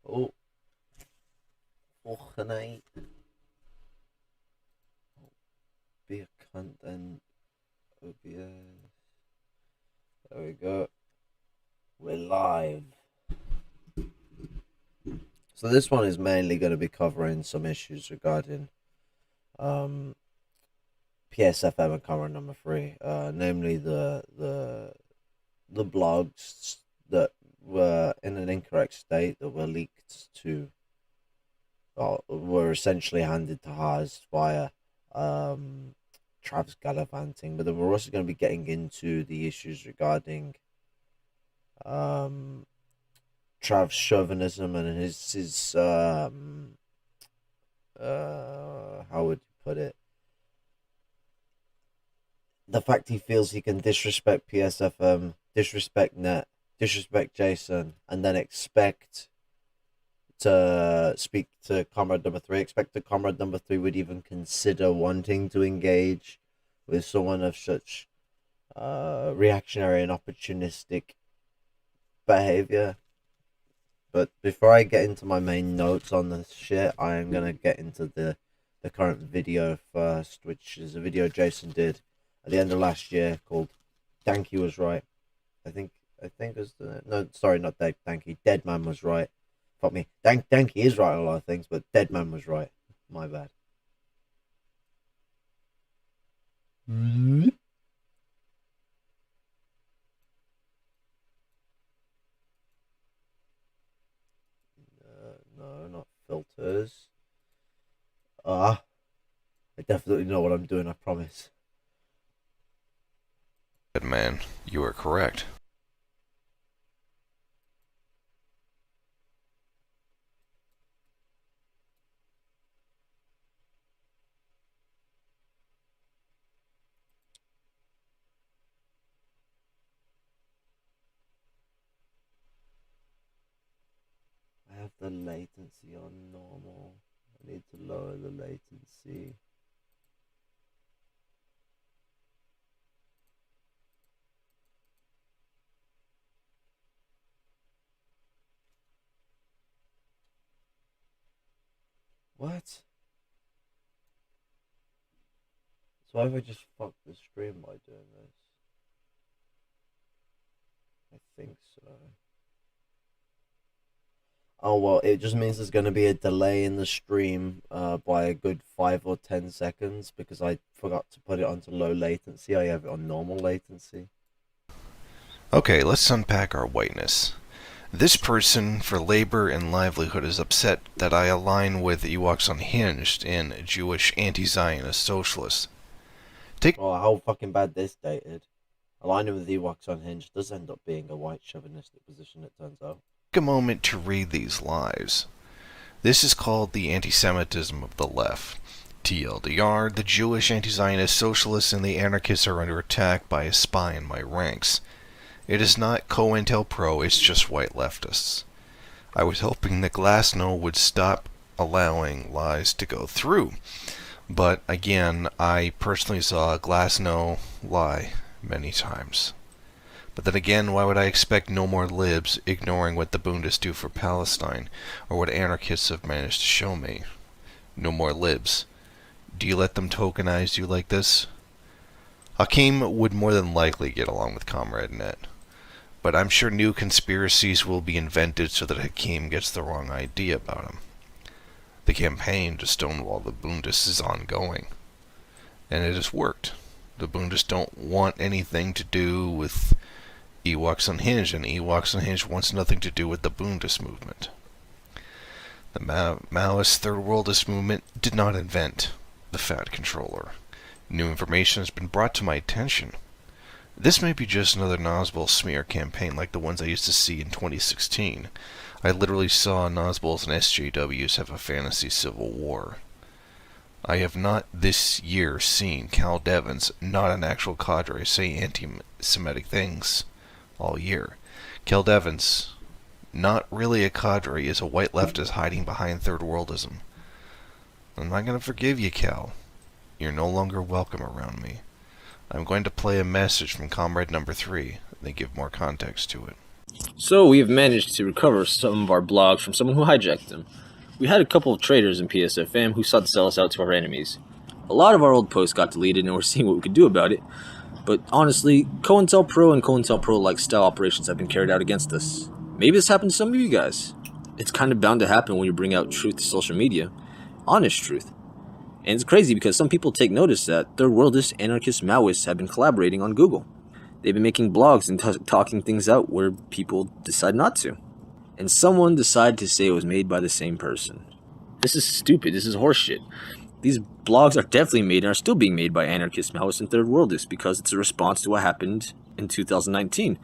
Oh, volgende beer content OBS. There we go. We're live. So this one is mainly going to be covering some issues regarding PSFM and Comrade number 3, namely the blogs that were in an incorrect state that were leaked to, were essentially handed to Haas via Travis gallivanting. But then we're also going to be getting into the issues regarding Trav's chauvinism and his how would you put it? The fact he feels he can disrespect PSFM, disrespect Net, disrespect Jason, and then expect to speak to Comrade number 3. Expect that Comrade number 3 would even consider wanting to engage with someone of such reactionary and opportunistic behavior. But before I get into my main notes on this shit, I am gonna get into the current video first, which is a video Jason did at the end of last year called "Danky Was Right." I think it was no, sorry, not Danky. Dead Man Was Right. Fuck me. Danky is right on a lot of things, but Dead Man was right. My bad. No, not filters. I definitely know what I'm doing, I promise. Good man, you are correct. I have the latency on normal. I need to lower the latency. What? So have I just fucked the stream by doing this? I think so. Oh well, it just means there's going to be a delay in the stream by a good 5 or 10 seconds because I forgot to put it onto low latency. I have it on normal latency. Okay, let's unpack our whiteness. This person for labor and livelihood is upset that I align with Ewoks Unhinged and Jewish anti-Zionist socialists. Oh, how fucking bad this dated. Aligning with Ewoks Unhinged does end up being a white chauvinistic position, it turns out. Take a moment to read these lies. This is called the anti-Semitism of the left. TLDR, the Jewish anti-Zionist socialists and the anarchists are under attack by a spy in my ranks. It is not COINTELPRO, it's just white leftists. I was hoping that Glassno would stop allowing lies to go through. But again, I personally saw Glassno lie many times. But then again, why would I expect no more libs ignoring what the Bundes do for Palestine, or what anarchists have managed to show me? No more libs. Do you let them tokenize you like this? Hakim would more than likely get along with Comrade Net. But I'm sure new conspiracies will be invented so that Hakim gets the wrong idea about him. The campaign to stonewall the Bundes is ongoing. And it has worked. The Bundes don't want anything to do with Ewoks Unhinged, and Ewoks Unhinged wants nothing to do with the Bundes movement. The Maoist Third Worldist movement did not invent the Fat Controller. New information has been brought to my attention. This may be just another Nosbol smear campaign like the ones I used to see in 2016. I literally saw Nosbols and SJWs have a fantasy civil war. I have not this year seen Cal Devins, not an actual cadre, say anti-Semitic things all year. Cal Devins, not really a cadre, is a white leftist hiding behind third worldism. I'm not going to forgive you, Cal. You're no longer welcome around me. I'm going to play a message from Comrade number 3, and then give more context to it. So we have managed to recover some of our blogs from someone who hijacked them. We had a couple of traitors in PSFM who sought to sell us out to our enemies. A lot of our old posts got deleted and we're seeing what we could do about it. But honestly, COINTELPRO and COINTELPRO-like style operations have been carried out against us. Maybe this happened to some of you guys. It's kind of bound to happen when you bring out truth to social media. Honest truth. And it's crazy because some people take notice that third worldist, anarchist, Maoists have been collaborating on Google. They've been making blogs and talking things out where people decide not to. And someone decided to say it was made by the same person. This is stupid. This is horseshit. These blogs are definitely made and are still being made by anarchists, Maoists, and third worldists because it's a response to what happened in 2019.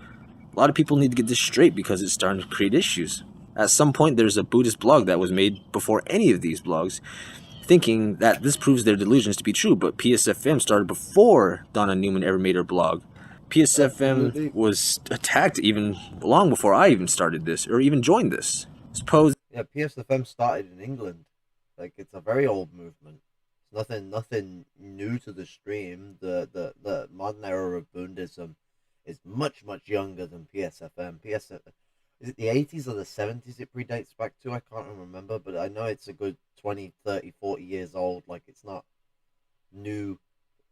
A lot of people need to get this straight because it's starting to create issues. At some point, there's a Buddhist blog that was made before any of these blogs, thinking that this proves their delusions to be true, but PSFM started before Donna Newman ever made her blog. PSFM was attacked even long before I even started this, or even joined this. Suppose... Yeah, PSFM started in England. Like, it's a very old movement. It's nothing new to the stream. The modern era of Bundism is much younger than PSFM. PSFM, is it the 80s or the 70s it predates back to? I can't remember, but I know it's a good 20, 30, 40 years old. Like, it's not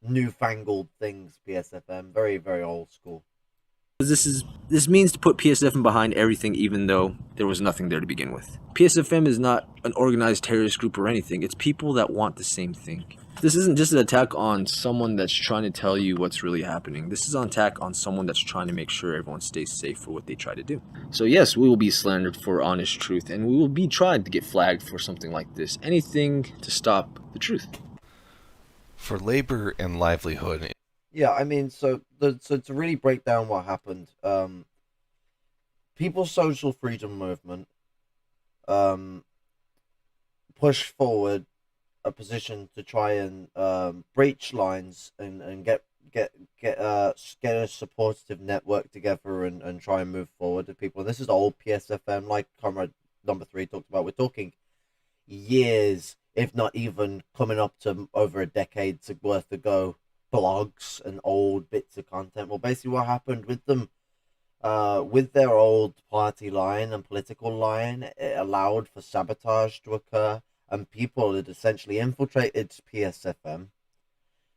newfangled things. PSFM, very old school. This means to put PSFM behind everything, even though there was nothing there to begin with. PSFM is not an organized terrorist group or anything. It's people that want the same thing. This isn't just an attack on someone that's trying to tell you what's really happening. This is an attack on someone that's trying to make sure everyone stays safe for what they try to do. So yes, we will be slandered for honest truth, and we will be tried to get flagged for something like this. Anything to stop the truth. For labor and livelihood. Yeah, I mean, so to really break down what happened, People's Social Freedom Movement pushed forward a position to try and breach lines and get a supportive network together and try and move forward to people. And this is old PSFM, like Comrade number 3 talked about. We're talking years, if not even coming up to over a decade worth ago, blogs and old bits of content. Well, basically what happened with them, with their old party line and political line, it allowed for sabotage to occur, and people had essentially infiltrated PSFM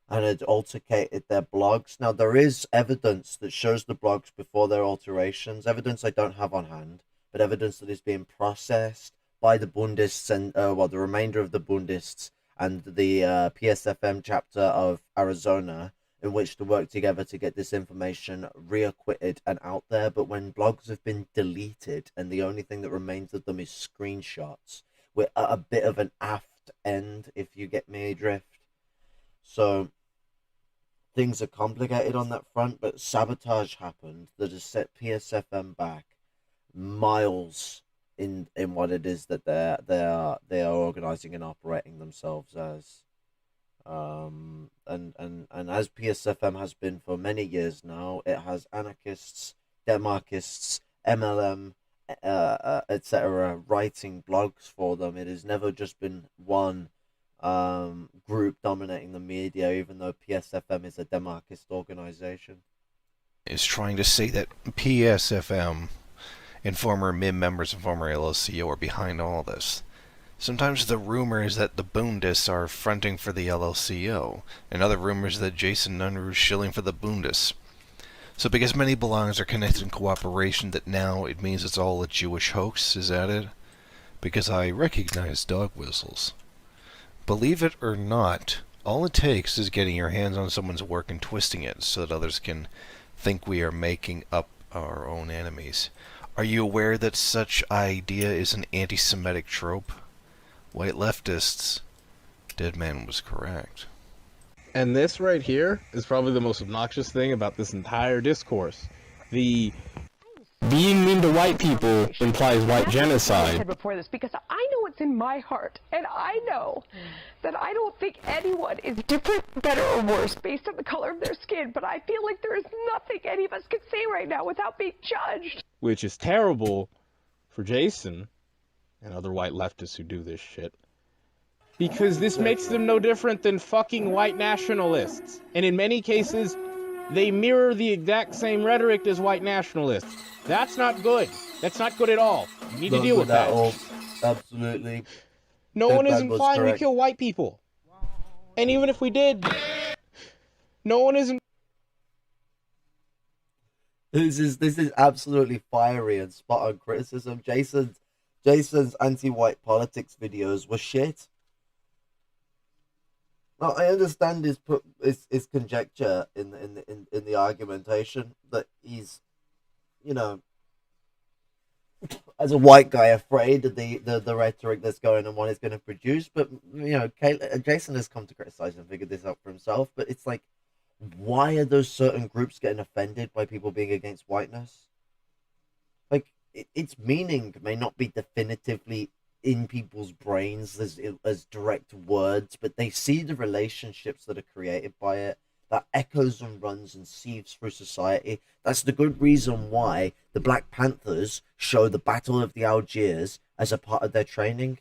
and had altercated their blogs. Now, there is evidence that shows the blogs before their alterations, evidence I don't have on hand, but evidence that is being processed by the Bundists and, the remainder of the Bundists and the PSFM chapter of Arizona, in which to work together to get this information reacquitted and out there. But when blogs have been deleted and the only thing that remains of them is screenshots, we're at a bit of an aft end, if you get me drift. So things are complicated on that front, but sabotage happened that has set PSFM back miles in what it is that they are organizing and operating themselves as, and as PSFM has been for many years now, it has anarchists, demarchists, MLM, etc. writing blogs for them. It has never just been one group dominating the media, even though PSFM is a demarchist organization. Is trying to say that PSFM and former MIM members and former LLCO are behind all this. Sometimes the rumor is that the Bundists are fronting for the LLCO, and other rumors that Jason Nunru is shilling for the Bundists. So because many belongings are connected in cooperation, that now it means it's all a Jewish hoax, is that it? Because I recognize dog whistles. Believe it or not, all it takes is getting your hands on someone's work and twisting it so that others can think we are making up our own enemies. Are you aware that such idea is an anti-Semitic trope? White leftists, Dead Man was correct. And this right here is probably the most obnoxious thing about this entire discourse. The being mean to white people implies white genocide. Before this, because I know what's in my heart, and I know that I don't think anyone is different, better, or worse based on the color of their skin, but I feel like there is nothing any of us can say right now without being judged. Which is terrible for Jason and other white leftists who do this shit. Because this makes them no different than fucking white nationalists. And in many cases, they mirror the exact same rhetoric as white nationalists. That's not good. That's not good at all. You need to deal with that. All. Absolutely. No Dead one is man was implying we correct. kill white people. And even if we did, no one is. This is absolutely fiery and spot on criticism. Jason's anti-white politics videos were shit. Now, I understand his conjecture in the argumentation that he's, you know, as a white guy, afraid of the rhetoric that's going on, what it's going to produce. But you know, Jason has come to criticize and figured this out for himself. But it's like, why are those certain groups getting offended by people being against whiteness? Like, its meaning may not be definitively in people's brains as direct words, but they see the relationships that are created by it, that echoes and runs and seeps through society. That's the good reason why the Black Panthers show the Battle of the Algiers as a part of their training.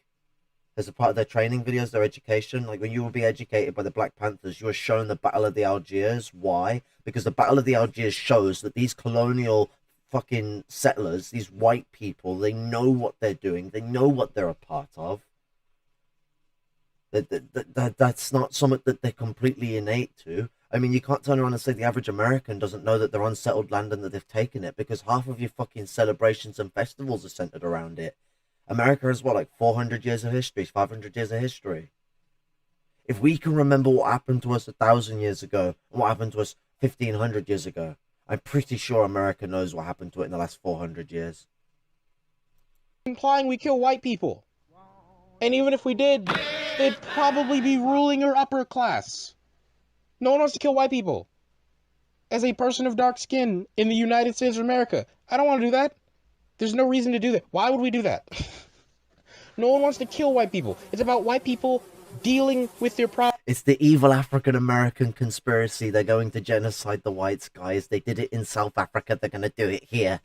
As a part of their training videos, their education. Like, when you will be educated by the Black Panthers, you are shown the Battle of the Algiers. Why? Because the Battle of the Algiers shows that these colonial fucking settlers, these white people, they know what they're doing. They know what they're a part of. That's not something that they're completely innate to. I mean, you can't turn around and say the average American doesn't know that they're unsettled land and that they've taken it, because half of your fucking celebrations and festivals are centered around it. America has, what, like 400 years of history, 500 years of history. If we can remember what happened to us 1,000 years ago and what happened to us 1,500 years ago, I'm pretty sure America knows what happened to it in the last 400 years. Implying we kill white people. And even if we did, they'd probably be ruling or upper class. No one wants to kill white people. As a person of dark skin in the United States of America, I don't want to do that. There's no reason to do that. Why would we do that? No one wants to kill white people. It's about white people dealing with their problems. It's the evil African American conspiracy. They're going to genocide the whites, guys. They did it in South Africa. They're going to do it here.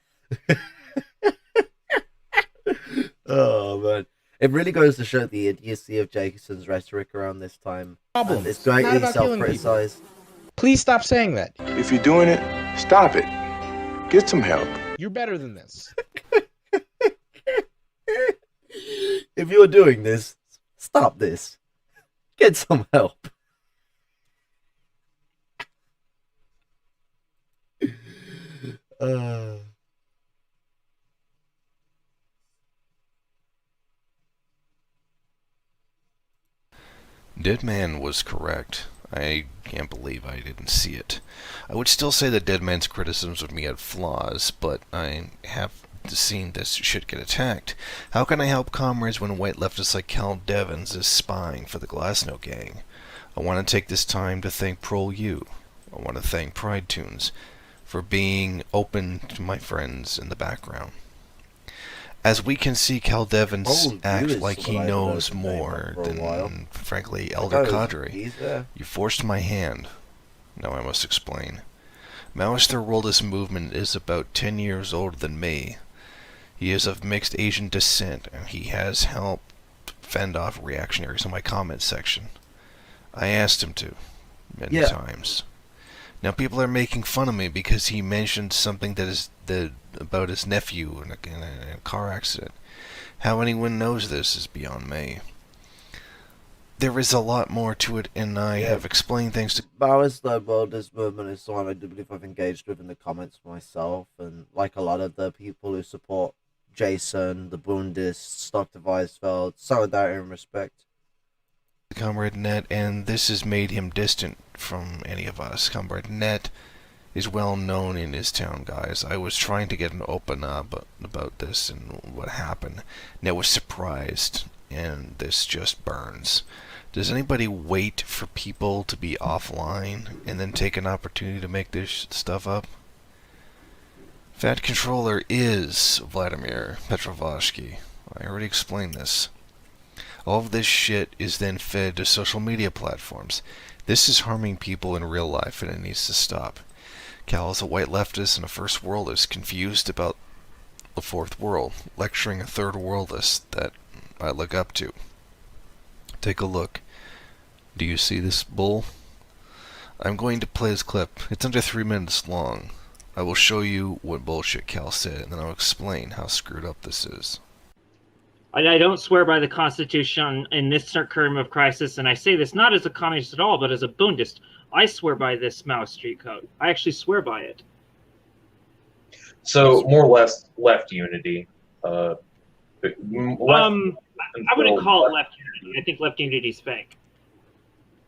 Oh, man. It really goes to show the idiocy of Jason's rhetoric around this time. And it's greatly self-criticized. Please stop saying that. If you're doing it, stop it. Get some help. You're better than this. If you're doing this, stop this. Get some help. Deadman was correct. I can't believe I didn't see it. I would still say that Deadman's criticisms of me had flaws, but I have seen this shit get attacked. How can I help comrades when white leftists like Cal Devins is spying for the Glasnow gang? I want to take this time to thank ProU. I want to thank Pride Tunes for being open to my friends in the background. As we can see, Cal Devins act like he knows more than, frankly, Elder Cadre. You forced my hand. Now I must explain. Maoist Third Worldist movement is about 10 years older than me. He is of mixed Asian descent, and he has helped fend off reactionaries in my comment section. I asked him to, many times. Now people are making fun of me because he mentioned something about his nephew in a car accident. How anyone knows this is beyond me. There is a lot more to it, and I have explained things to... Maoist Third Worldist movement is someone I do believe I've engaged with in the comments myself, and like a lot of the people who support Jason, the Bundists, Dr. Weisfeld, solidarity and respect. Comrade Net, and this has made him distant from any of us. Comrade Net is well known in his town, guys. I was trying to get an open up about this and what happened. Net was surprised, and this just burns. Does anybody wait for people to be offline and then take an opportunity to make this stuff up? Fat Controller is Vladimir Petrovsky. I already explained this. All of this shit is then fed to social media platforms. This is harming people in real life, and it needs to stop. Cal is a white leftist and a first worldist confused about the fourth world, lecturing a third worldist that I look up to. Take a look. Do you see this bull? I'm going to play this clip. It's under 3 minutes long. I will show you what bullshit Cal said, and then I'll explain how screwed up this is. I don't swear by the Constitution in this current of crisis, and I say this not as a communist at all, but as a Bundist. I swear by this Maoist street code. I actually swear by it. So more or less left unity. I wouldn't call it left unity. I think left unity is fake.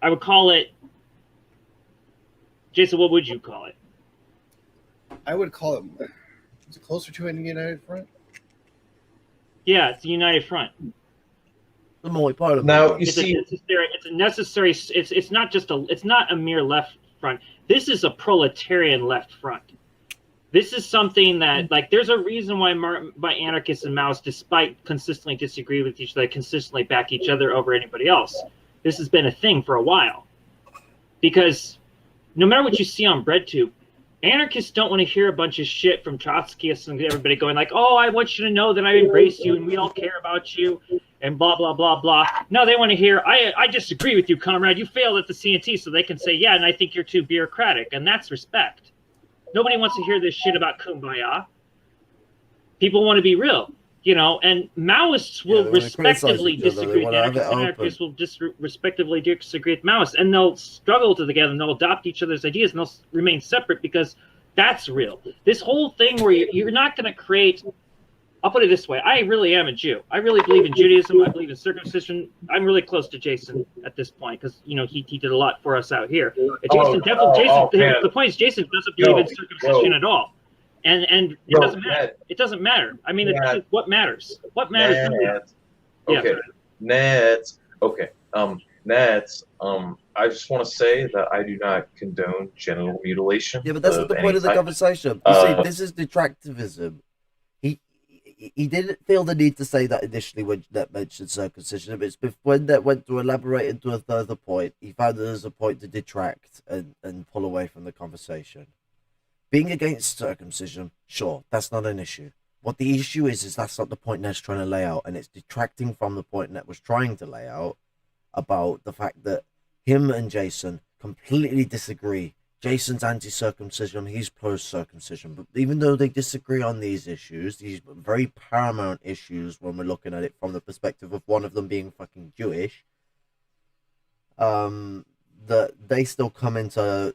I would call it. Jason, what would you call it? I would call it. Is it closer to a united front? Yeah, it's a united front. The multi-parliament. Now you It's see, a necessary. It's not just a. It's not a mere left front. This is a proletarian left front. This is something that, like, there's a reason why anarchists and Maoists, despite consistently disagree with each other, consistently back each other over anybody else. This has been a thing for a while. Because no matter what you see on BreadTube, anarchists don't want to hear a bunch of shit from Trotskyists and everybody going like, oh, I want you to know that I embrace you and we all care about you and blah, blah, blah, blah. No, they want to hear, I disagree with you, comrade. You failed at the CNT, so they can say, yeah, and I think you're too bureaucratic. And that's respect. Nobody wants to hear this shit about kumbaya. People want to be real, you know, and Maoists will respectively disagree with anarchists, and anarchists will respectively disagree with Maoists, and they'll struggle together, and they'll adopt each other's ideas, and they'll remain separate because that's real. This whole thing where you're not going to create... I'll put it this way. I really am a Jew. I really believe in Judaism. I believe in circumcision. I'm really close to Jason at this point because, you know, he did a lot for us out here. The point is Jason doesn't believe in circumcision at all. And it doesn't matter. It doesn't matter. I mean, what matters? What matters? Okay. Nets. Okay. Nets. I just want to say that I do not condone genital mutilation. Yeah, but that's not the point of the conversation. You see, this is detractivism. He didn't feel the need to say that initially when Net mentioned circumcision. It's when Net went to elaborate into a further point, he found that there's a point to detract and pull away from the conversation. Being against circumcision, sure, that's not an issue. What the issue is that's not the point Net's trying to lay out, and it's detracting from the point Net was trying to lay out about the fact that him and Jason completely disagree. Jason's anti-circumcision, he's pro-circumcision. But even though they disagree on these issues, these very paramount issues when we're looking at it from the perspective of one of them being fucking Jewish, that they still come into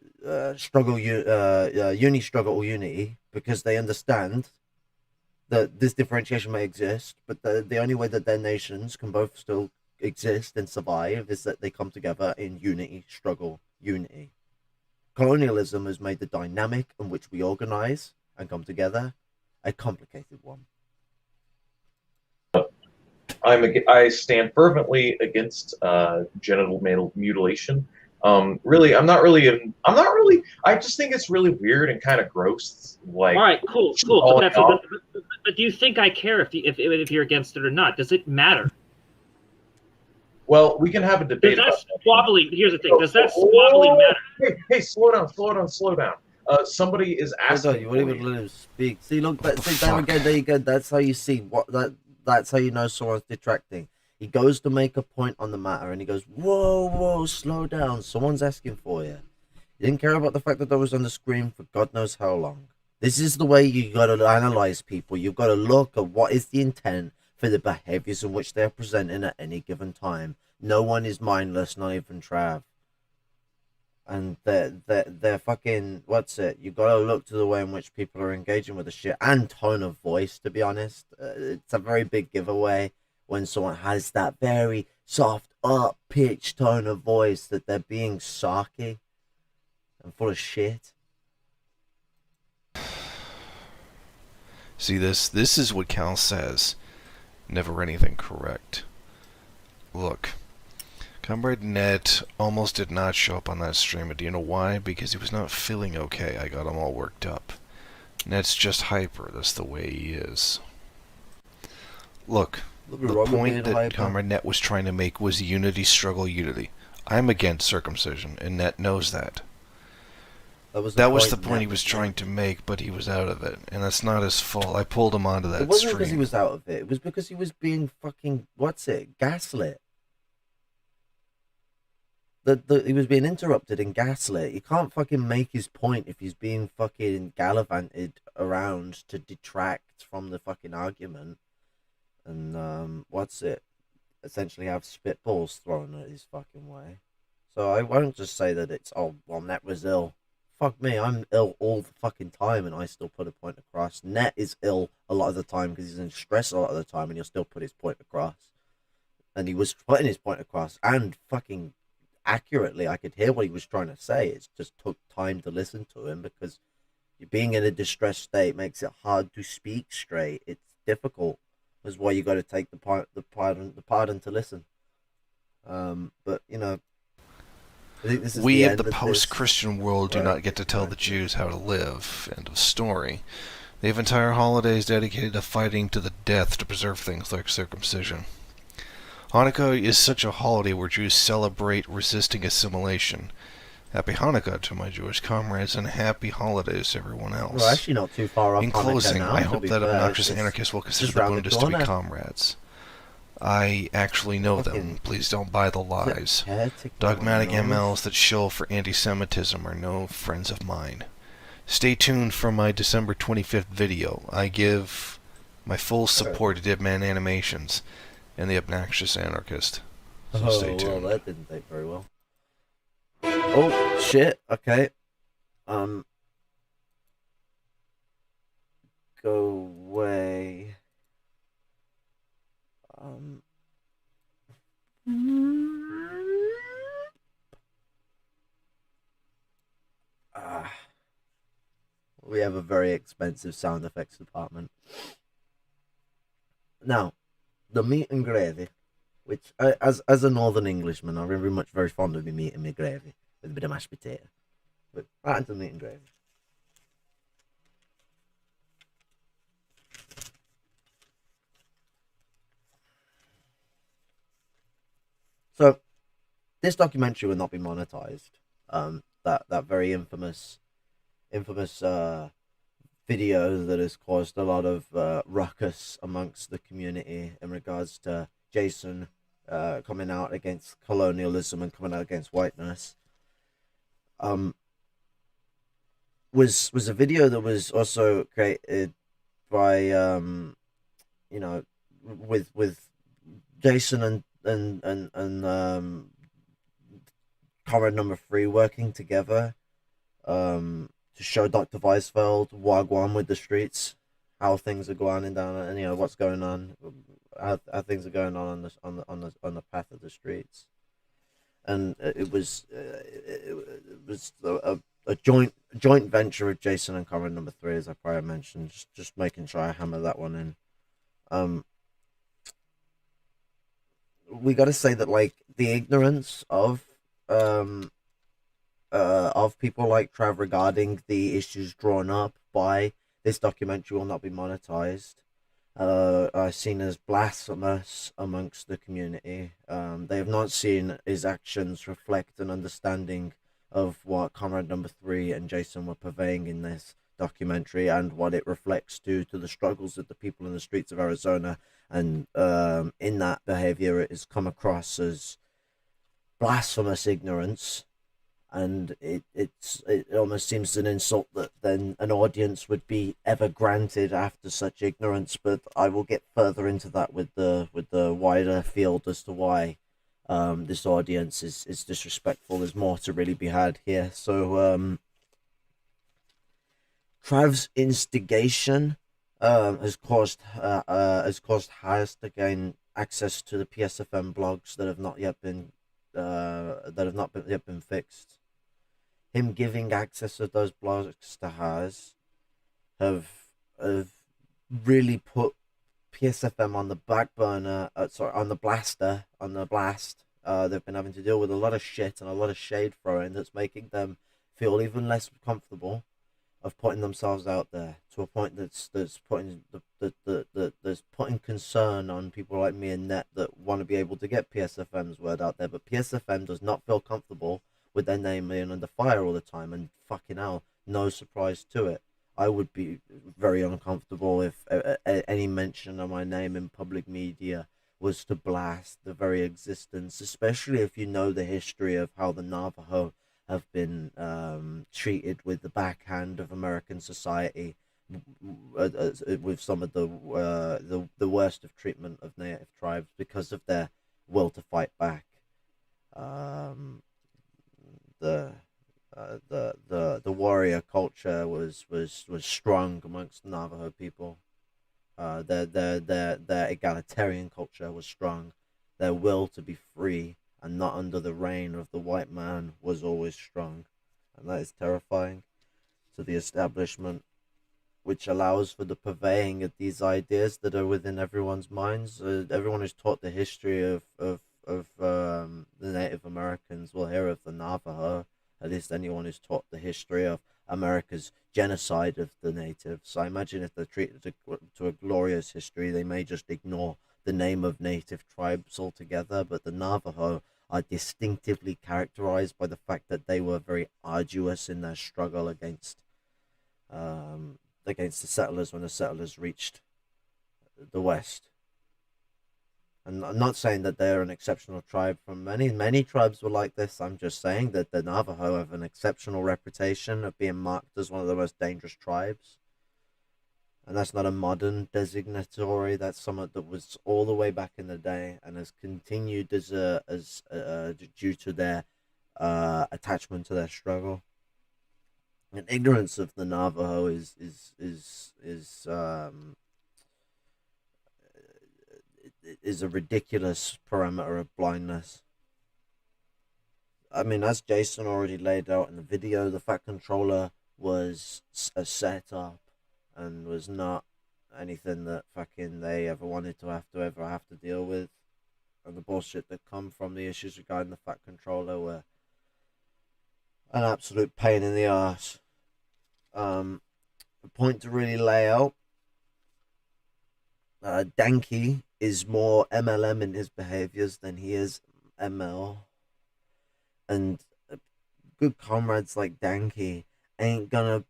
uni struggle or unity because they understand that this differentiation may exist, but the only way that their nations can both still exist and survive is that they come together in unity, struggle, unity. Colonialism has made the dynamic in which we organize and come together a complicated one. I stand fervently against genital mutilation. I just think it's really weird and kind of gross. Like, all right, cool. But do you think I care if you're against it or not? Does it matter? Well, we can have a debate. Does that squabbling? Here's the thing. Does that squabbling matter? Hey, slow down. Somebody is asking. You won't even let him speak. See, look, there you go. That's how you see that's how you know someone's detracting. He goes to make a point on the matter, and he goes, "Whoa, slow down. Someone's asking for you." He didn't care about the fact that I was on the screen for God knows how long. This is the way you got to analyze people. You've got to look at what is the intent for the behaviors in which they're presenting at any given time. No one is mindless, not even Trav. And they're fucking, what's it? You gotta look to the way in which people are engaging with the shit and tone of voice, to be honest. It's a very big giveaway when someone has that very soft, up-pitched tone of voice that they're being sarky and full of shit. See, this is what Cal says. Never anything correct. Look, Comrade Net almost did not show up on that stream, and do you know why? Because he was not feeling okay. I got him all worked up. Net's just hyper. That's the way he is. Look, the point that Comrade Net was trying to make was unity, struggle, unity. I'm against circumcision, and Net knows that. That was the point he was trying to make, but he was out of it, and that's not his fault. I pulled him onto that stream. It wasn't because he was out of it. It was because he was being fucking, gaslit. he was being interrupted and gaslit. He can't fucking make his point if he's being fucking gallivanted around to detract from the fucking argument. And essentially have spitballs thrown at his fucking way. So I won't just say that it's, oh, well, Net was ill. Fuck me, I'm ill all the fucking time and I still put a point across. Net is ill a lot of the time because he's in stress a lot of the time and he'll still put his point across. And he was putting his point across and fucking accurately. I could hear what he was trying to say. It just took time to listen to him because being in a distressed state makes it hard to speak straight. It's difficult. That's why you got to take the pardon to listen. But you know, I think this is We the of end the of post-Christian world do Right. not get to tell the Jews how to live. End of story. They have entire holidays dedicated to fighting to the death to preserve things like circumcision. Hanukkah is such a holiday where Jews celebrate resisting assimilation. Happy Hanukkah to my Jewish comrades and happy holidays to everyone else. We're actually not too far off. In Hanukkah closing, now, I to hope be that fair. obnoxious It's anarchists will consider just the round the Bundes to be corner. comrades. I actually know them. Fucking Please don't buy the lies. Caretaker Dogmatic noise. MLs that shill for anti-Semitism are no friends of mine. Stay tuned for my December 25th video. I give my full support to Deadman Animations and the obnoxious anarchist. So stay Well, tuned. that didn't take very well. Oh shit! Okay. Go away. We have a very expensive sound effects department. Now, the meat and gravy, which as a northern Englishman, I'm very fond of my meat and my gravy with a bit of mashed potato. But right into the meat and gravy. So, this documentary will not be monetized. That very infamous video that has caused a lot of ruckus amongst the community in regards to Jason coming out against colonialism and coming out against whiteness. Was a video that was also created by with Jason and Comrade number 3 working together to show Dr. Weisfeld Wagwan with the streets, how things are going down, and what's going on, how things are going on the path of the streets, and it was a joint venture of Jason and Comrade number 3, as I prior mentioned, just making sure I hammer that one in. We got to say that, like, the ignorance of people like Trav regarding the issues drawn up by this documentary will not be monetized. Are seen as blasphemous amongst the community. They have not seen his actions reflect an understanding of what Comrade number 3 and Jason were purveying in this documentary and what it reflects to the struggles of the people in the streets of Arizona. And in that behavior, it has come across as blasphemous ignorance, and it almost seems an insult that then an audience would be ever granted after such ignorance. But I will get further into that with the wider field as to why this audience is disrespectful. There's more to really be had here. So Trav's instigation has caused Harris to gain access to the PSFM blogs that have not yet been fixed. Him giving access to those blogs to Harris have really put PSFM on the back burner. On the blast. They've been having to deal with a lot of shit and a lot of shade throwing that's making them feel even less comfortable of putting themselves out there, to a point that's putting that's putting concern on people like me and Net that want to be able to get PSFM's word out there, but PSFM does not feel comfortable with their name being under fire all the time. And fucking hell, no surprise to it. I would be very uncomfortable if any mention of my name in public media was to blast the very existence, especially if you know the history of how the Navajo have been treated with the backhand of American society, with some of the worst of treatment of native tribes because of their will to fight back. Um, the the warrior culture was strong amongst Navajo people. Their egalitarian culture was strong. Their will to be free and not under the reign of the white man was always strong, and that is terrifying to the establishment, which allows for the purveying of these ideas that are within everyone's minds. Everyone who's taught the history of the Native Americans will hear of the Navajo. At least anyone who's taught the history of America's genocide of the natives. I imagine if they're treated to a glorious history, they may just ignore the name of native tribes altogether. But the Navajo are distinctively characterized by the fact that they were very arduous in their struggle against the settlers when the settlers reached the West. And I'm not saying that they're an exceptional tribe. From many tribes were like this. I'm just saying that the Navajo have an exceptional reputation of being marked as one of the most dangerous tribes. And that's not a modern designatory. That's something that was all the way back in the day and has continued due to their attachment to their struggle. And ignorance of the Navajo is a ridiculous parameter of blindness. I mean, as Jason already laid out in the video, the Fat Controller was a setup and was not anything that fucking they ever wanted to have to deal with. And the bullshit that come from the issues regarding the Fat Controller were an absolute pain in the arse. The point to really lay out, Danke is more MLM in his behaviors than he is ML, and good comrades like Danke ain't gonna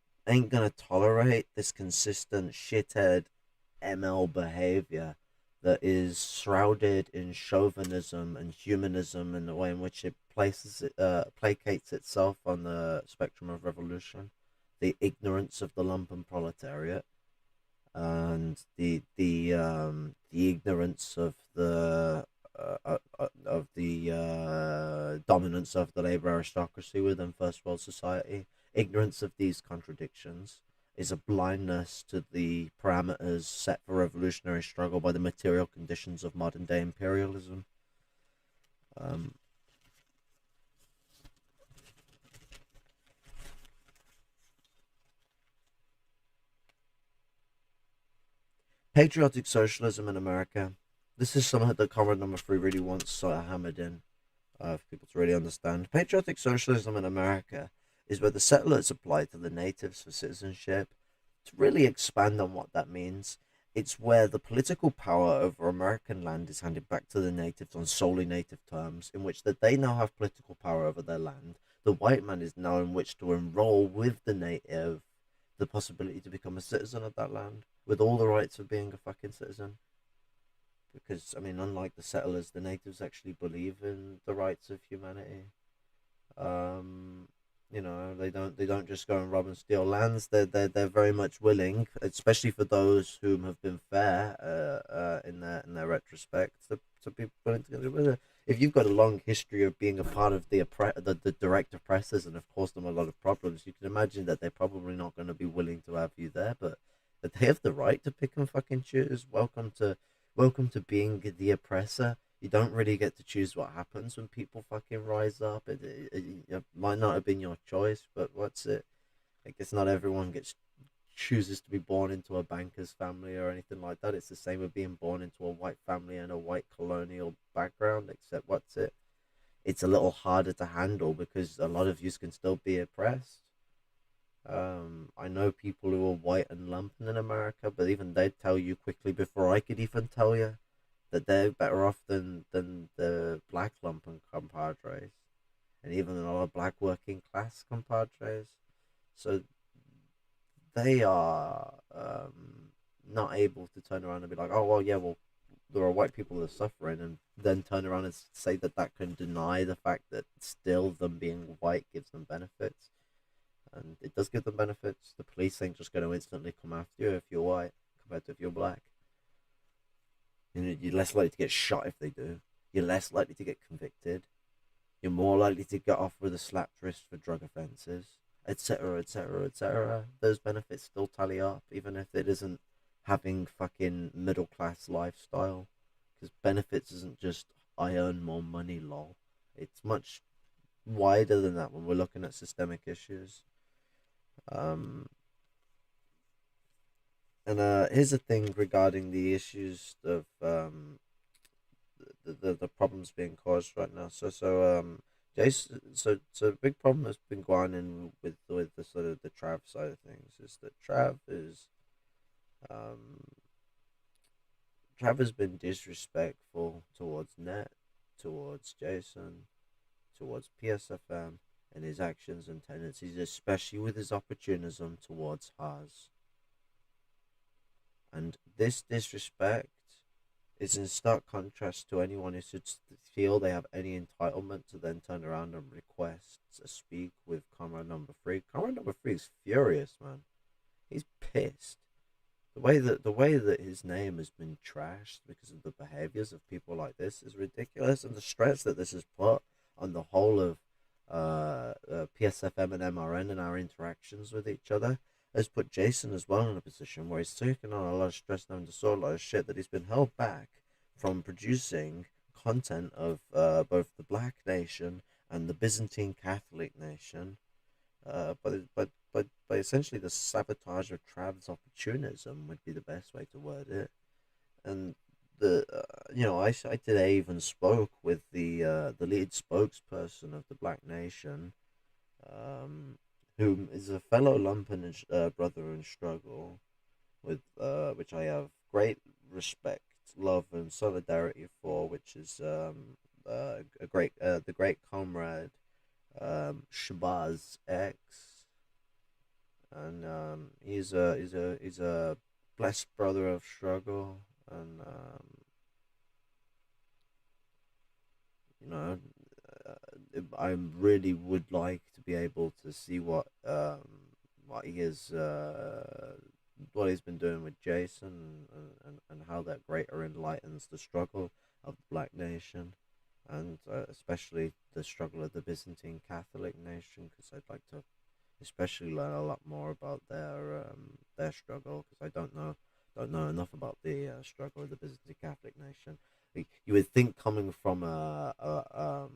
tolerate this consistent shithead ML behavior that is shrouded in chauvinism and humanism in the way in which it placates itself on the spectrum of revolution, the ignorance of the lumpen proletariat, and the ignorance of the dominance of the labor aristocracy within first world society. Ignorance of these contradictions is a blindness to the parameters set for revolutionary struggle by the material conditions of modern day imperialism. Patriotic socialism in America. This is something that Comrade number 3 really wants sort of hammered in for people to really understand. Patriotic socialism in America is where the settlers apply to the natives for citizenship. To really expand on what that means, it's where the political power over American land is handed back to the natives on solely native terms, in which that they now have political power over their land. The white man is now in which to enroll with the native the possibility to become a citizen of that land with all the rights of being a fucking citizen. Because, I mean, unlike the settlers, the natives actually believe in the rights of humanity. You know, they don't just go and rob and steal lands. They're very much willing, especially for those whom have been fair in their retrospect, to be willing to go with it. If you've got a long history of being a part of the direct oppressors and have caused them a lot of problems, you can imagine that they're probably not going to be willing to have you there. But they have the right to pick and fucking choose. Welcome to being the oppressor. You don't really get to choose what happens when people fucking rise up. It might not have been your choice, but what's it? I guess not everyone chooses to be born into a banker's family or anything like that. It's the same with being born into a white family and a white colonial background, except what's it? It's a little harder to handle because a lot of you can still be oppressed. I know people who are white and lumpen in America, but even they'd tell you quickly before I could even tell you that they're better off than the black lumpen compadres, and even a lot of black working class compadres. So they are not able to turn around and be like, oh well, yeah, well, there are white people that are suffering, and then turn around and say that that can deny the fact that still them being white gives them benefits. And it does give them benefits. The police ain't just going to instantly come after you if you're white compared to if you're black. You're less likely to get shot if they do. You're less likely to get convicted. You're more likely to get off with a slapped wrist for drug offences, etc., etc., etc. Those benefits still tally up, even if it isn't having fucking middle class lifestyle. Because benefits isn't just I earn more money, lol. It's much wider than that when we're looking at systemic issues. Here's the thing regarding the issues of the problems being caused right now. Jason, so the big problem that's been going in with the sort of the Trav side of things is that Trav has been disrespectful towards Net, towards Jason, towards PSFM, and his actions and tendencies, especially with his opportunism towards Haas. And this disrespect is in stark contrast to anyone who should feel they have any entitlement to then turn around and request to speak with Comrade number 3. Comrade number 3 is furious, man. He's pissed. The way that his name has been trashed because of the behaviors of people like this is ridiculous, and the stress that this has put on the whole of PSFM and MRN and our interactions with each other has put Jason as well in a position where he's taken on a lot of stress and having to sort a lot of shit that he's been held back from producing content of both the Black Nation and the Byzantine Catholic Nation, but essentially the sabotage of Trav's opportunism would be the best way to word it. And I today even spoke with the lead spokesperson of the Black Nation, who is a fellow Lumpen brother in struggle, with which I have great respect, love, and solidarity for, which is the great Comrade Shabazz X, and he's a blessed brother of struggle, and I really would like to be able to see what he is what he's been doing with Jason, and how that greater enlightens the struggle of the Black Nation, and especially the struggle of the Byzantine Catholic Nation, because I'd like to especially learn a lot more about their struggle, because I don't know enough about the struggle of the Byzantine Catholic Nation. You would think, coming from a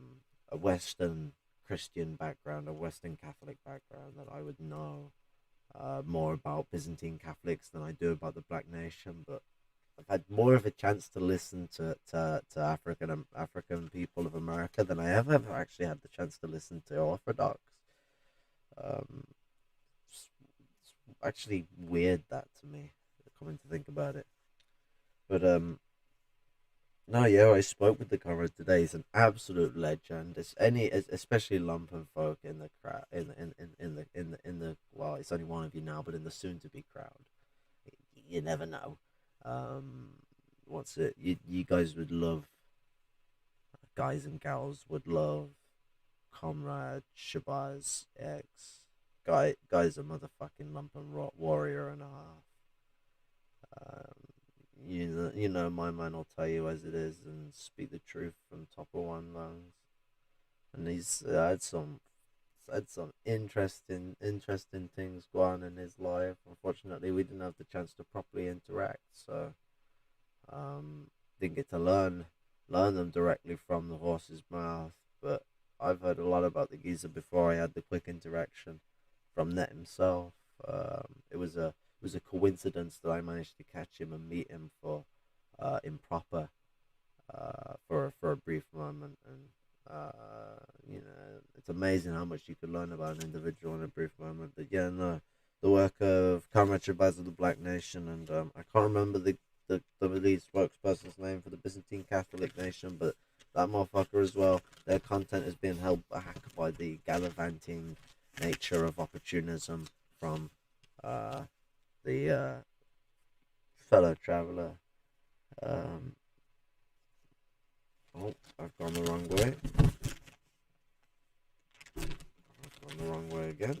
Western Christian background, a Western Catholic background, that I would know more about Byzantine Catholics than I do about the Black Nation. But I've had more of a chance to listen to African people of America than I ever actually had the chance to listen to Orthodox. It's actually weird, that, to me, coming to think about it. But no, yeah, I spoke with the Comrade today. He's an absolute legend. Especially Lumpen folk in the crowd, in the well, it's only one of you now, but in the soon-to-be crowd, you never know. What's it? You guys would love, guys and gals would love Comrade Shabazz X. Guy's a motherfucking Lumpen warrior and a half. You know, my man will tell you as it is and speak the truth from top of one lungs. And he's had some interesting things go on in his life. Unfortunately, we didn't have the chance to properly interact, so didn't get to learn them directly from the horse's mouth. But I've heard a lot about the geezer before I had the quick interaction from Net himself. It was a coincidence that I managed to catch him and meet him for improper for a brief moment, and it's amazing how much you can learn about an individual in a brief moment. But yeah, no, the work of Comrade Shabazz of the Black Nation, and I can't remember the lead spokesperson's name for the Byzantine Catholic Nation, but that motherfucker as well. Their content is being held back by the gallivanting nature of opportunism from the fellow traveler. Oh, I've gone the wrong way. I've gone the wrong way again.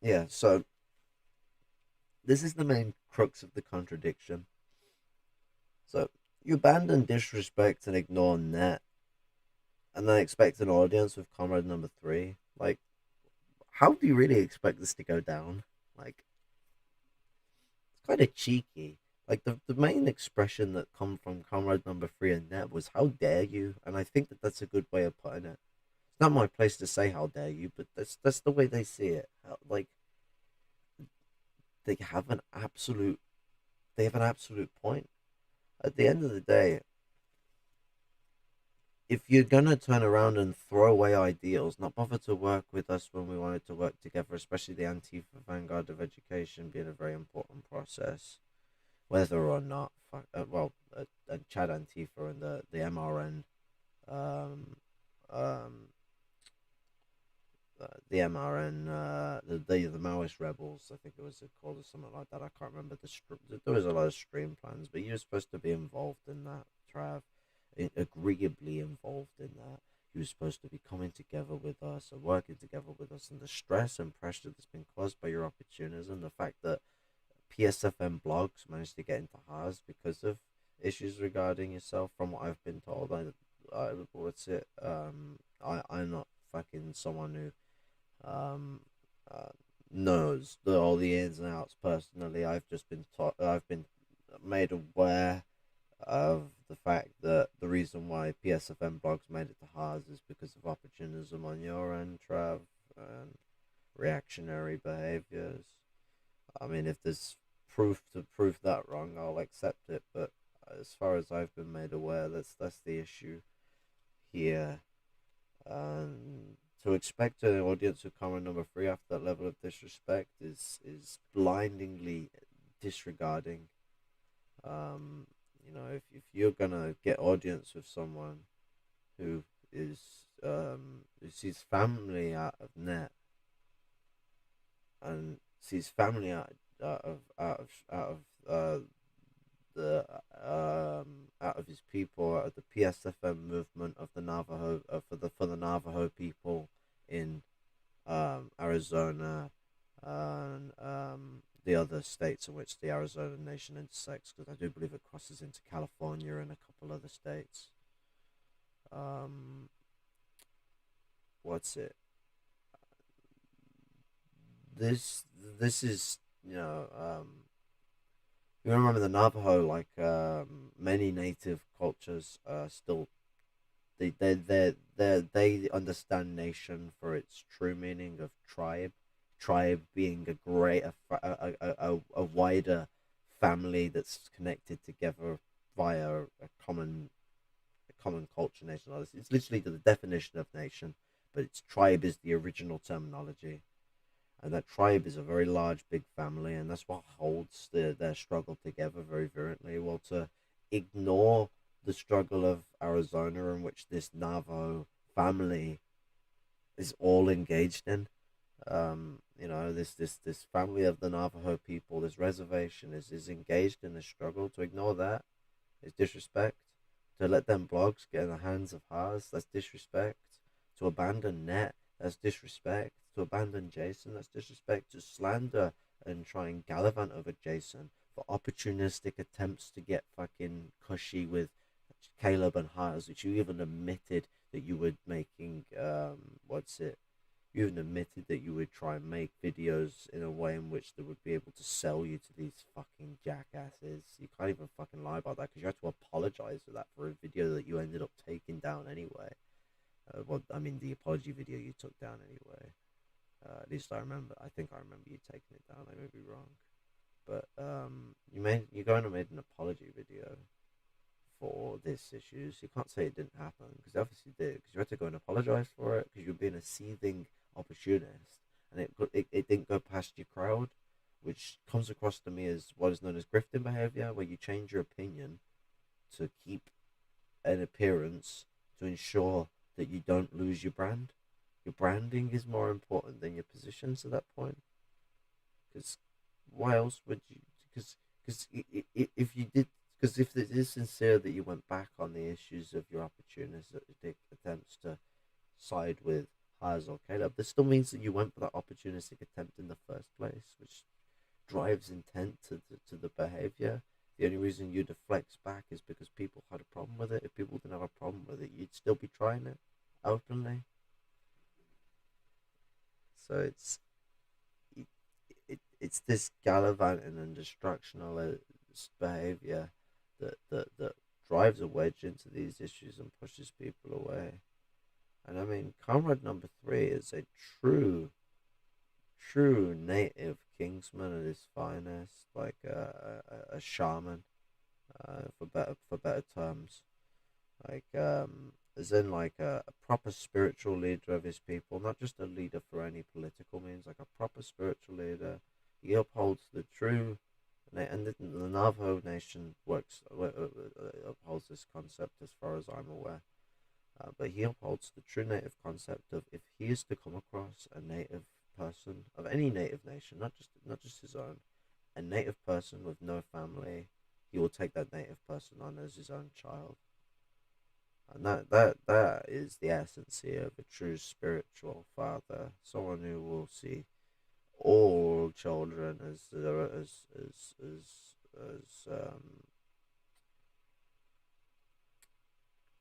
Yeah, so this is the main crux of the contradiction. So you abandon disrespect and ignore net, and then expect an audience with Comrade number 3. Like, how do you really expect this to go down? Like, it's kind of cheeky. Like, the main expression that come from Comrade number 3 and net was "How dare you?" And I think that that's a good way of putting it. It's not my place to say "How dare you," but that's the way they see it. Like, they have an absolute point. At the end of the day, if you're gonna turn around and throw away ideals, not bother to work with us when we wanted to work together, especially the Antifa Vanguard of Education being a very important process, whether or not, Chad Antifa and the MRN, um, um, the Maoist rebels, I think it was called or something like that. I can't remember there was a lot of stream plans, but you're supposed to be involved in that, Trav, agreeably involved in that. He was supposed to be coming together with us and working together with us, and the stress and pressure that's been caused by your opportunism, the fact that PSFM blogs managed to get into Haas because of issues regarding yourself, from what I've been told. I'm not fucking someone who um, uh, knows all the ins and outs personally. I've just been taught. I've been made aware of the fact that the reason why PSFM blogs made it to Haas is because of opportunism on your end, Trav, and reactionary behaviors. I mean, if there's proof to prove that wrong, I'll accept it. But as far as I've been made aware, that's the issue here. To expect an audience of Comrade number 3 after that level of disrespect is blindingly disregarding. If you're gonna get audience with someone who is who sees family out of net and sees family out of his people, out of the PSFM movement of the Navajo, for the Navajo people in Arizona and the other states in which the Arizona nation intersects, because I do believe it crosses into California and a couple other states. What's it? This is, you remember the Navajo, like many native cultures, still they understand nation for its true meaning of tribe. Tribe being a wider family that's connected together via a common culture, nation. It's literally the definition of nation, but its tribe is the original terminology. And that tribe is a very large, big family, and that's what holds their struggle together very virulently. Well, to ignore the struggle of Arizona, in which this Navajo family is all engaged in, this family of the Navajo people, this reservation is engaged in the struggle. To ignore that is disrespect. To let them blogs get in the hands of Haas, that's disrespect. To abandon net, that's disrespect. To abandon Jason, that's disrespect. To slander and try and gallivant over Jason for opportunistic attempts to get fucking cushy with Caleb and Haas, which you even admitted that you were making, you even admitted that you would try and make videos in a way in which they would be able to sell you to these fucking jackasses. You can't even fucking lie about that, because you had to apologize for that, for a video that you ended up taking down anyway. The apology video you took down anyway. At least I remember. I think I remember you taking it down. I may be wrong, but you're going to make an apology video for this issue, so you can't say it didn't happen, because it obviously did. Because you had to go and apologize for it, because you're being a seething opportunist, and it didn't go past your crowd, which comes across to me as what is known as grifting behavior, where you change your opinion to keep an appearance to ensure that you don't lose your brand. Your branding is more important than your positions at that point. Because why else would you? Because because if you did, because if it is sincere that you went back on the issues of your opportunist attempts to side with Haz or Caleb, this still means that you went for that opportunistic attempt in the first place, which drives intent to the behavior. The only reason you deflect back is because people had a problem with it. If people didn't have a problem with it, you'd still be trying it openly. So it's this gallivanting and destructional behavior that drives a wedge into these issues and pushes people away. And I mean, Comrade number 3 is a true native Kingsman at his finest, like a shaman, for better terms, like as in like a proper spiritual leader of his people, not just a leader for any political means, like a proper spiritual leader. He upholds the true, and the Navajo Nation upholds this concept as far as I'm aware. But he upholds the true native concept of, if he is to come across a native person of any native nation, not just his own, a native person with no family, he will take that native person on as his own child. And that is the essence here of a true spiritual father, someone who will see all children as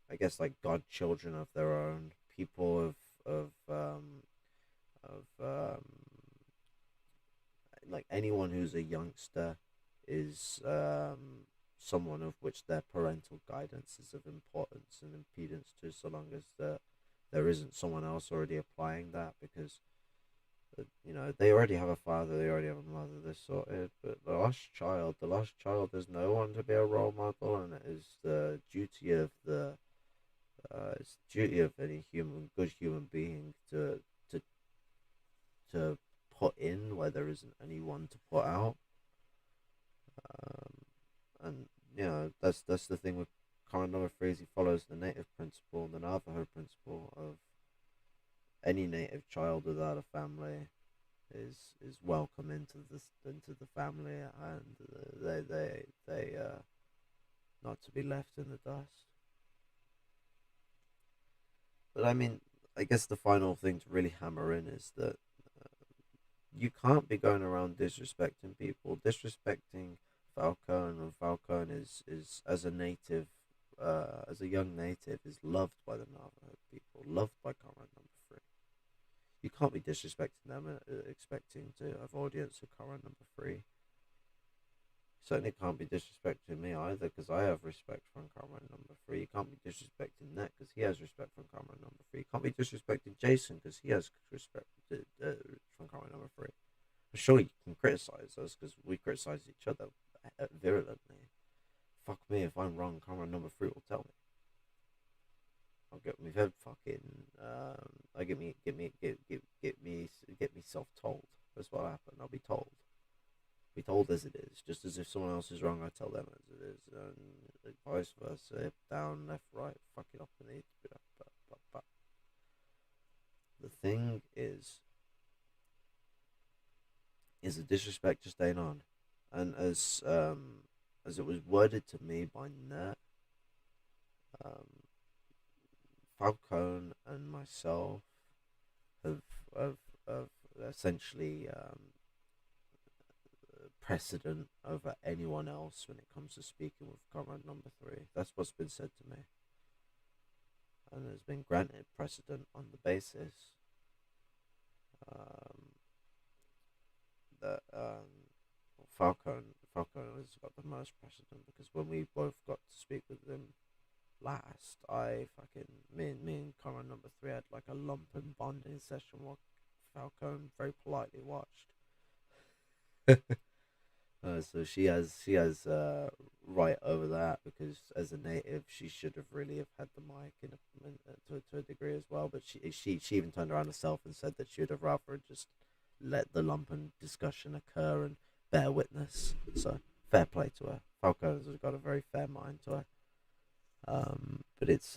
I guess like god children of their own, people of like anyone who's a youngster is someone of which their parental guidance is of importance and impedance to, so long as there isn't someone else already applying that, because they already have a father, they already have a mother, they're sorted. But the lost child has no one to be a role model, and it is the duty of any good human being to put in where there isn't anyone to put out. And that's the thing with Comrade number 3, is he follows the native principle, the Navajo principle of any native child without a family is welcome into the family, and they not to be left in the dust. But I mean, I guess the final thing to really hammer in is that you can't be going around disrespecting people. Disrespecting Falcone, and Falcone is as a native, as a young native, is loved by the Navajo people, loved by Comrade number 3. You can't be disrespecting them and expecting to have audience with Comrade number 3. Certainly can't be disrespecting me either, because I have respect from Comrade number 3. You can't be disrespecting Net, because he has respect from Comrade number 3. You can't be disrespecting Jason, because he has respect from Comrade number 3. I'm sure you can criticize us, because we criticize each other virulently. Fuck me, if I'm wrong, Comrade number 3 will tell me. I'll get me fucking I get me self-told. That's what happened. I'll be told. Be told as it is, just as if someone else is wrong, I tell them as it is, and vice versa, down, left, right, fuck it up, and it. The thing is the disrespect just ain't on, and as it was worded to me by Nat, Falcone and myself have essentially precedent over anyone else when it comes to speaking with Comrade number 3. That's what's been said to me, and has been granted precedent on the basis that Falcone has got the most precedent, because when we both got to speak with him last, me and Comrade number 3 had like a Lumpen bonding session while Falcone very politely watched. So she has right over that, because as a native she should have really have had the mic to a degree as well, but she even turned around herself and said that she would have rather just let the Lumpen discussion occur and bear witness. So fair play to her. Falcone's got a very fair mind to her. But it's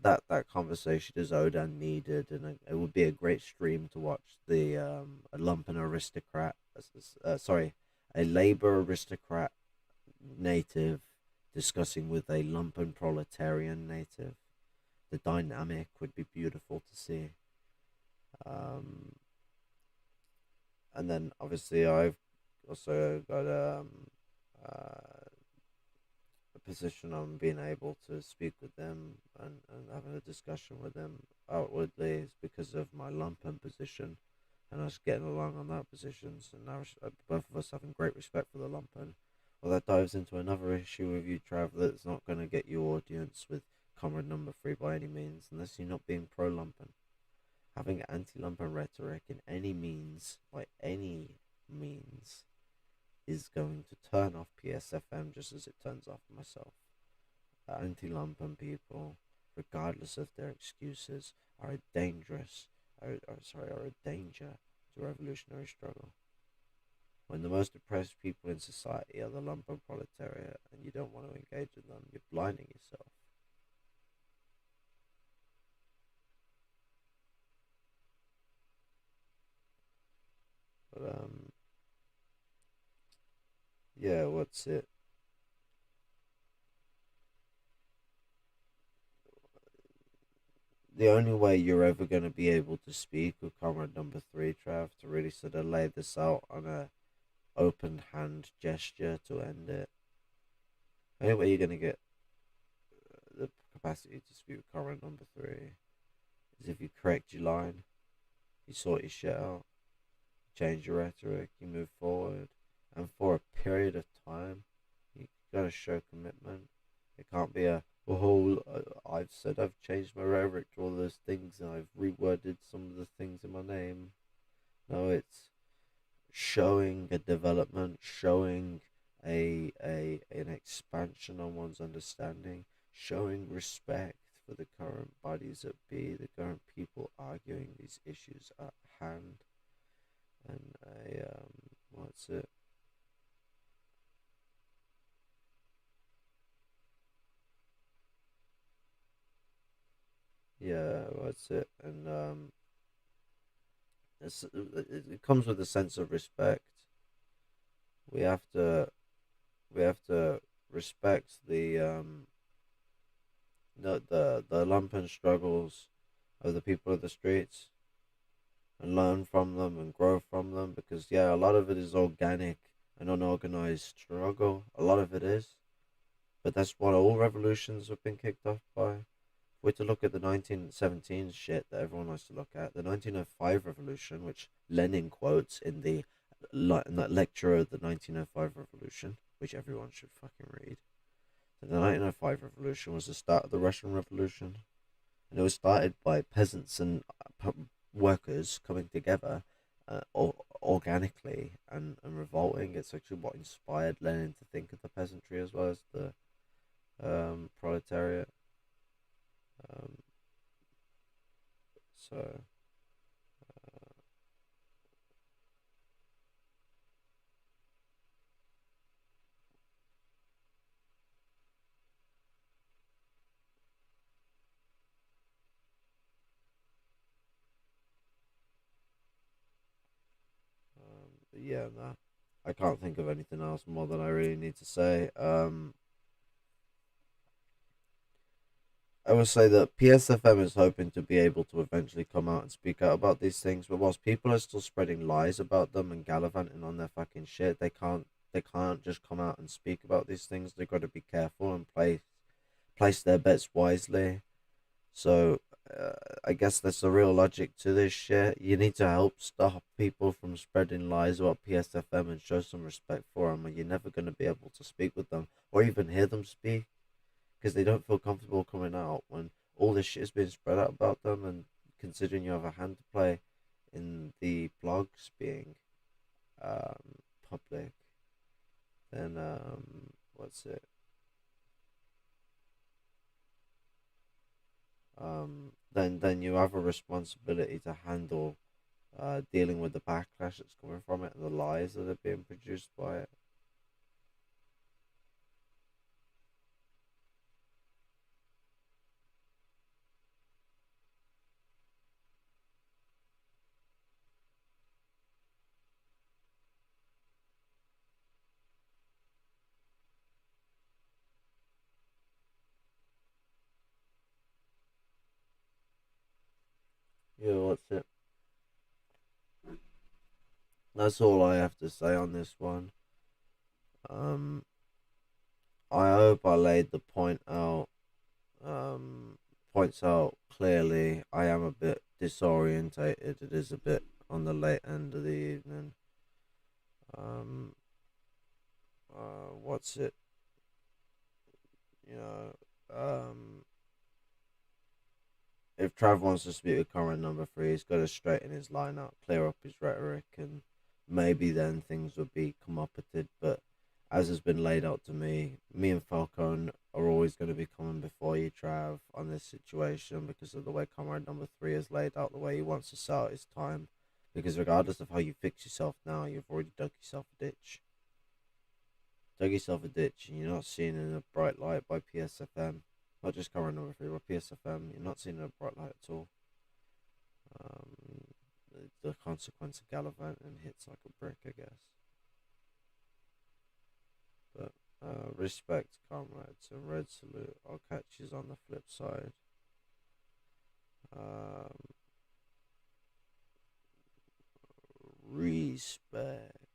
that conversation is owed and needed, and it would be a great stream to watch the a Lumpen aristocrat a labor aristocrat native discussing with a lumpen proletarian native. The dynamic would be beautiful to see. And then obviously I've also got a position on being able to speak with them and having a discussion with them outwardly is because of my lumpen position and us getting along on that position. So now both of us having great respect for the lumpen. Well, that dives into another issue with you, Trav, that's not going to get you audience with Comrade number 3 by any means, unless you're not being pro-lumpen. Having anti-lumpen rhetoric in any means, by any means, is going to turn off PSFM just as it turns off myself. Anti-lumpen people, regardless of their excuses, are a danger to revolutionary struggle. When the most oppressed people in society are the lumpen proletariat and you don't want to engage with them, you're blinding yourself. But yeah, what's it? The only way you're ever going to be able to speak with Comrade number 3, Trav, to really sort of lay this out on a open hand gesture to end it. The only way you're going to get the capacity to speak with Comrade number 3 is if you correct your line, you sort your shit out, change your rhetoric, you move forward, and for a period of time, you gotta show commitment. It can't be a, oh, I've said I've changed my rhetoric to all those things and I've reworded some of the things in my name. No, it's showing a development, showing an expansion on one's understanding, showing respect for the current bodies that be, the current people arguing these issues at hand, and what's it? Yeah, what's it? And it comes with a sense of respect. We have to respect the lumpen struggles of the people of the streets and learn from them and grow from them, because yeah, a lot of it is organic and unorganized struggle. A lot of it is, but that's what all revolutions have been kicked off by. If we're to look at the 1917 shit that everyone likes to look at, the 1905 revolution, which Lenin quotes in that lecture of the 1905 revolution, which everyone should fucking read. So the 1905 revolution was the start of the Russian Revolution, and it was started by peasants and workers coming together organically and revolting. It's actually what inspired Lenin to think of the peasantry as well as the proletariat. So yeah, no, I can't think of anything else more than I really need to say. I will say that PSFM is hoping to be able to eventually come out and speak out about these things, but whilst people are still spreading lies about them and gallivanting on their fucking shit, they can't just come out and speak about these things. They've got to be careful and place their bets wisely. So I guess that's the real logic to this shit. You need to help stop people from spreading lies about PSFM and show some respect for them, or you're never going to be able to speak with them or even hear them speak, because they don't feel comfortable coming out when all this shit is being spread out about them. And considering you have a hand to play in the blogs being public, then what's it? Then you have a responsibility to handle dealing with the backlash that's coming from it and the lies that are being produced by it. That's all I have to say on this one. I hope I laid the points out clearly. I am a bit disorientated. It is a bit on the late end of the evening. What's it? You know, if Trav wants to speak with Comrade number 3, he's got to straighten his line out, clear up his rhetoric, and maybe then things would be comoperated. But as has been laid out to me and Falcone are always going to be coming before you, Trav, on this situation because of the way Comrade number 3 has laid out the way he wants to sell out his time. Because regardless of how you fix yourself now, you've already dug yourself a ditch. Dug yourself a ditch, and you're not seen in a bright light by PSFM. Not just Comrade number 3, but PSFM. You're not seen in a bright light at all. The consequence of gallivanting hits like a brick, I guess. But respect, comrades, and red salute. I'll catch you on the flip side. Respect.